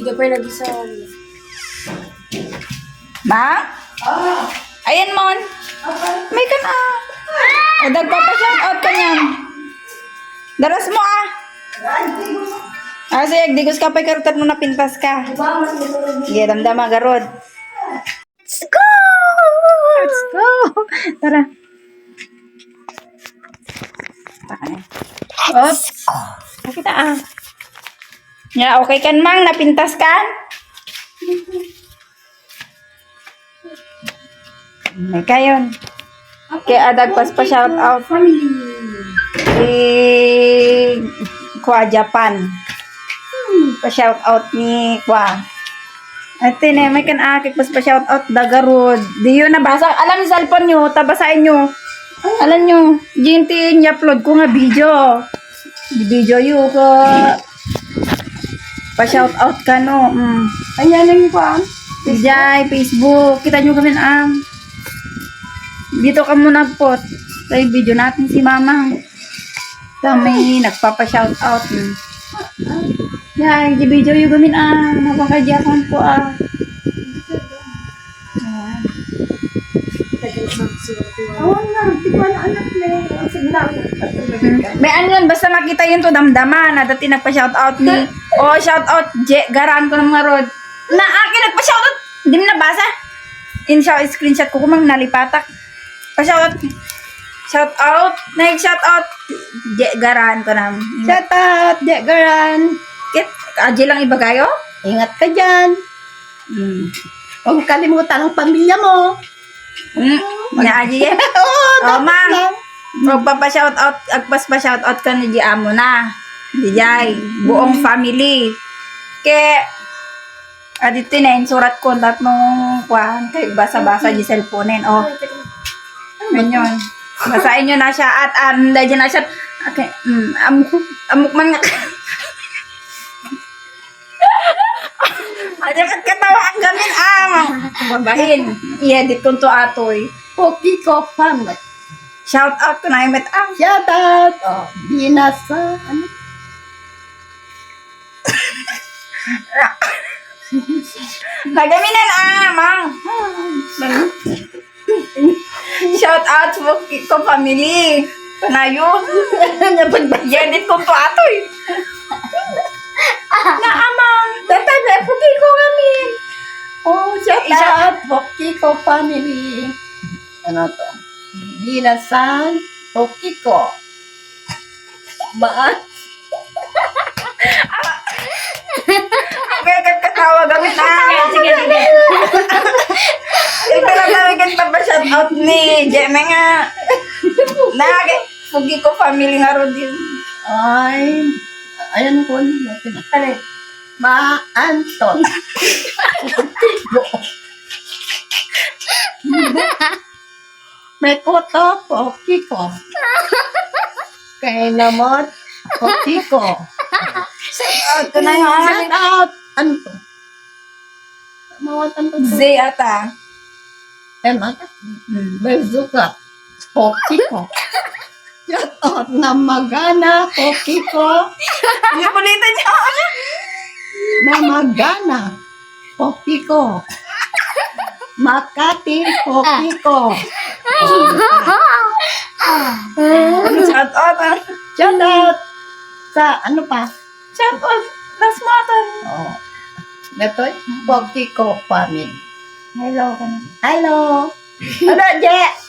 Hindi pa nag-isa. Ma? Ayan, Mon. May ka na. Dagpapa-shoutout ka niyan. Daras mo, ah. Sige, digos ka pa karutat mo na pintas ka. Sige, damdama, garod. Let's go! Let's go! Tara. Op. Nakita, ah. Ya, okay kan, Mang? Napintas kan? May kayon. Kaya adagpas pa shout out. Kwa Japan. Pa shout out ni Kwa. Ate ne, may kan akik pas pa shout out dagarod. Di yun nabasa. Alam yung cellphone nyo, tabasain nyo. Alam nyo, ginti upload ko nga video. Di video yun ko. Pa shout out ka no. Ayan lang yung kuwan. Dijay, Facebook. Kita nyo kami dito ka muna po. Sa video natin si Mama. Kami nagpapa-shout out. Yan, di video yung gamin napakadya akong po Awan na, di ko na anak na. May ano yun, basta makita yun to damdaman na dati nagpa-shout out ni shout out garan ko ng mga rod na akin nagpa-shout out hindi mo nabasa screenshot ko kumang nalipatak pa-shout out nag-shout out garan ko na Shout out, Garan. Aji lang iba kayo Ingat ka dyan. Huwag mo kalimutan ang pamilya mo. na Aji yan Mang magpapa-shout out agpas pa-shout out ka ni Amo na Dijay buong family ke adito na surat ko tatlong kwan kay basa-basa di cellphone ganyan basahin nyo na siya at dahil na siya okay amok man nga ajakat katawa ang gamin babahin i-edit ko to atoy Poki ko family. shout out to na imet Shout out. Binasa. Ano? nagaminan mang shout out ko family panayo i-edit ko to atoy na amang Tatay, Poki ko kami. Shout out. Poki ko family. Ano to? Binasan. Poki ko. Maan. agad katawa gamit sige ito na talagang pa-shout out ni Jeme nga pugi ko family nga ro din Ay. Ayan ko. ano Anton. May koto, Poki ko. Kaya naman, Poki ko. ito na yung Shout out. Ano to? Mawat ano to? Zay ata Mata? Bezuka. Poki ko. Shout out na magana, Poki ko. ulitin niyo Na magana, Poki ko. Makati, Poki ko. shout out Shout out sa ano pa? shout out last matan Oh. Ito, Poki ko family. hello ka na Hello. Ano, Je?